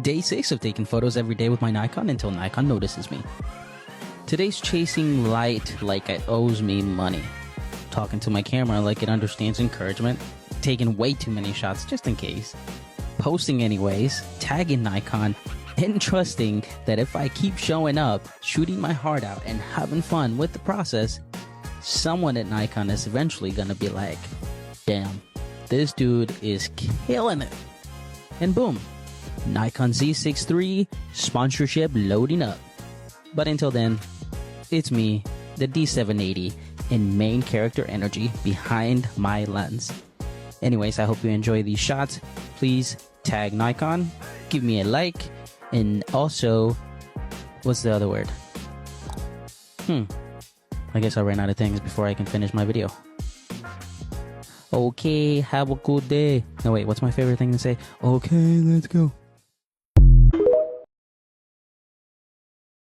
Day 6 of taking photos every day with my Nikon until Nikon notices me. Today's chasing light like it owes me money. Talking to my camera like it understands encouragement. Taking way too many shots just in case. Posting anyways, tagging Nikon, and trusting that if I keep showing up, shooting my heart out, and having fun with the process, someone at Nikon is eventually gonna be like, damn, this dude is killing it. And boom, Nikon Z6 III sponsorship loading up. But until then, it's me, the D780, and main character energy behind my lens. Anyways, I hope you enjoy these shots. Please tag Nikon, give me a like, and also, what's the other word? I guess I ran out of things before I can finish my video. Okay, have a good day. No wait, what's my favorite thing to say? Okay, let's go.